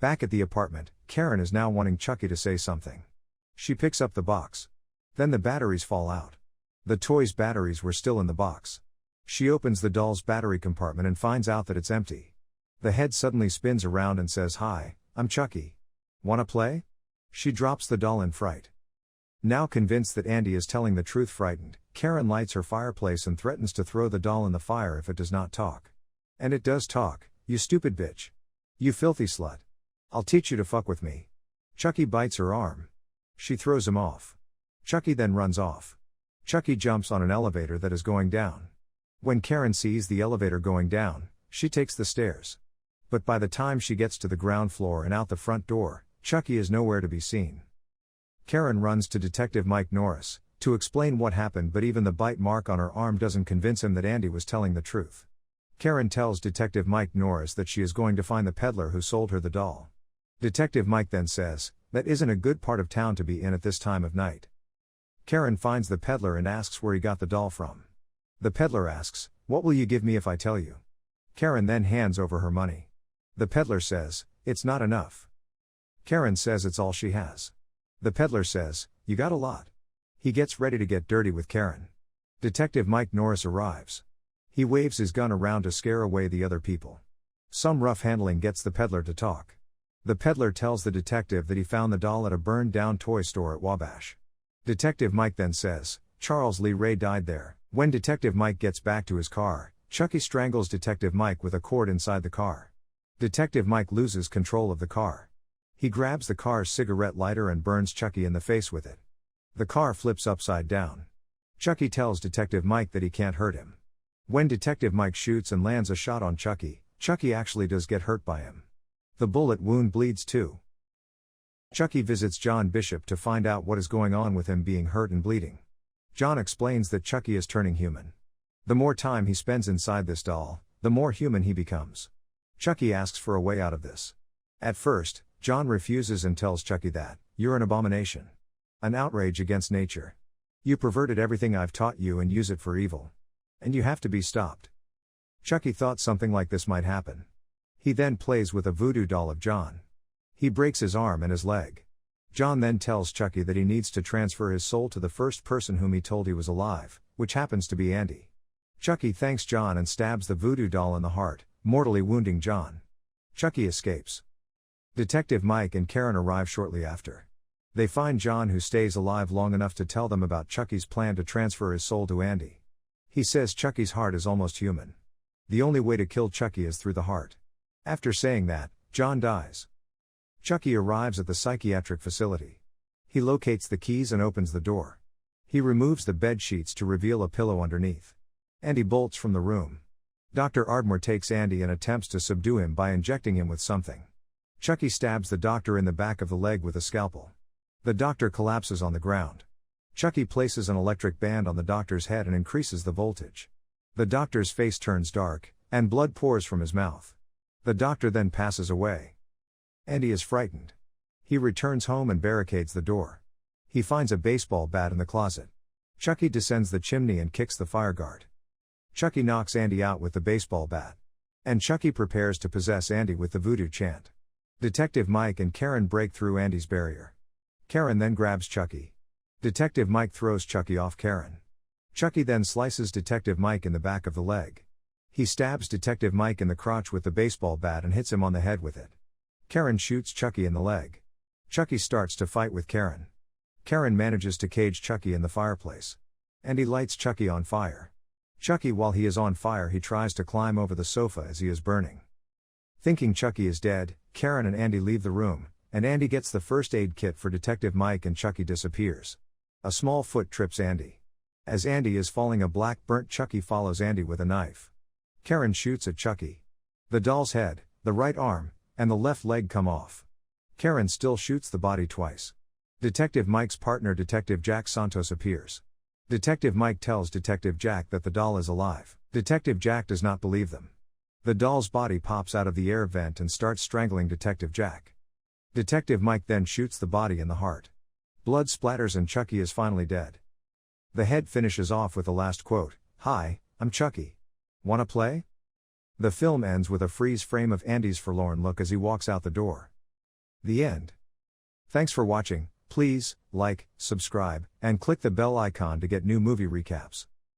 Back at the apartment, Karen is now wanting Chucky to say something. She picks up the box. Then the batteries fall out. The toy's batteries were still in the box. She opens the doll's battery compartment and finds out that it's empty. The head suddenly spins around and says, "Hi, I'm Chucky. Wanna play?" She drops the doll in fright. Now convinced that Andy is telling the truth, frightened, Karen lights her fireplace and threatens to throw the doll in the fire if it does not talk. And it does talk. "You stupid bitch. You filthy slut. I'll teach you to fuck with me." Chucky bites her arm. She throws him off. Chucky then runs off. Chucky jumps on an elevator that is going down. When Karen sees the elevator going down, she takes the stairs. But by the time she gets to the ground floor and out the front door, Chucky is nowhere to be seen. Karen runs to Detective Mike Norris to explain what happened, but even the bite mark on her arm doesn't convince him that Andy was telling the truth. Karen tells Detective Mike Norris that she is going to find the peddler who sold her the doll. Detective Mike then says, "That isn't a good part of town to be in at this time of night." Karen finds the peddler and asks where he got the doll from. The peddler asks, "What will you give me if I tell you?" Karen then hands over her money. The peddler says, "It's not enough." Karen says it's all she has. The peddler says, "You got a lot." He gets ready to get dirty with Karen. Detective Mike Norris arrives. He waves his gun around to scare away the other people. Some rough handling gets the peddler to talk. The peddler tells the detective that he found the doll at a burned-down toy store at Wabash. Detective Mike then says, Charles Lee Ray died there. When Detective Mike gets back to his car, Chucky strangles Detective Mike with a cord inside the car. Detective Mike loses control of the car. He grabs the car's cigarette lighter and burns Chucky in the face with it. The car flips upside down. Chucky tells Detective Mike that he can't hurt him. When Detective Mike shoots and lands a shot on Chucky, Chucky actually does get hurt by him. The bullet wound bleeds too. Chucky visits John Bishop to find out what is going on with him being hurt and bleeding. John explains that Chucky is turning human. The more time he spends inside this doll, the more human he becomes. Chucky asks for a way out of this. At first, John refuses and tells Chucky that, "You're an abomination. An outrage against nature. You perverted everything I've taught you and use it for evil. And you have to be stopped." Chucky thought something like this might happen. He then plays with a voodoo doll of John. He breaks his arm and his leg. John then tells Chucky that he needs to transfer his soul to the first person whom he told he was alive, which happens to be Andy. Chucky thanks John and stabs the voodoo doll in the heart, mortally wounding John. Chucky escapes. Detective Mike and Karen arrive shortly after. They find John, who stays alive long enough to tell them about Chucky's plan to transfer his soul to Andy. He says Chucky's heart is almost human. The only way to kill Chucky is through the heart. After saying that, John dies. Chucky arrives at the psychiatric facility. He locates the keys and opens the door. He removes the bed sheets to reveal a pillow underneath. Andy bolts from the room. Dr. Ardmore takes Andy and attempts to subdue him by injecting him with something. Chucky stabs the doctor in the back of the leg with a scalpel. The doctor collapses on the ground. Chucky places an electric band on the doctor's head and increases the voltage. The doctor's face turns dark, and blood pours from his mouth. The doctor then passes away. Andy is frightened. He returns home and barricades the door. He finds a baseball bat in the closet. Chucky descends the chimney and kicks the fire guard. Chucky knocks Andy out with the baseball bat. And Chucky prepares to possess Andy with the voodoo chant. Detective Mike and Karen break through Andy's barrier. Karen then grabs Chucky. Detective Mike throws Chucky off Karen. Chucky then slices Detective Mike in the back of the leg. He stabs Detective Mike in the crotch with the baseball bat and hits him on the head with it. Karen shoots Chucky in the leg. Chucky starts to fight with Karen. Karen manages to cage Chucky in the fireplace. And he lights Chucky on fire. Chucky, while he is on fire, he tries to climb over the sofa as he is burning. Thinking Chucky is dead, Karen and Andy leave the room, and Andy gets the first aid kit for Detective Mike and Chucky disappears. A small foot trips Andy. As Andy is falling, a black burnt Chucky follows Andy with a knife. Karen shoots at Chucky. The doll's head, the right arm, and the left leg come off. Karen still shoots the body twice. Detective Mike's partner, Detective Jack Santos, appears. Detective Mike tells Detective Jack that the doll is alive. Detective Jack does not believe them. The doll's body pops out of the air vent and starts strangling Detective Jack. Detective Mike then shoots the body in the heart. Blood splatters and Chucky is finally dead. The head finishes off with the last quote, "Hi, I'm Chucky. Wanna play?" The film ends with a freeze frame of Andy's forlorn look as he walks out the door. The end. Thanks for watching. Please like, subscribe, and click the bell icon to get new movie recaps.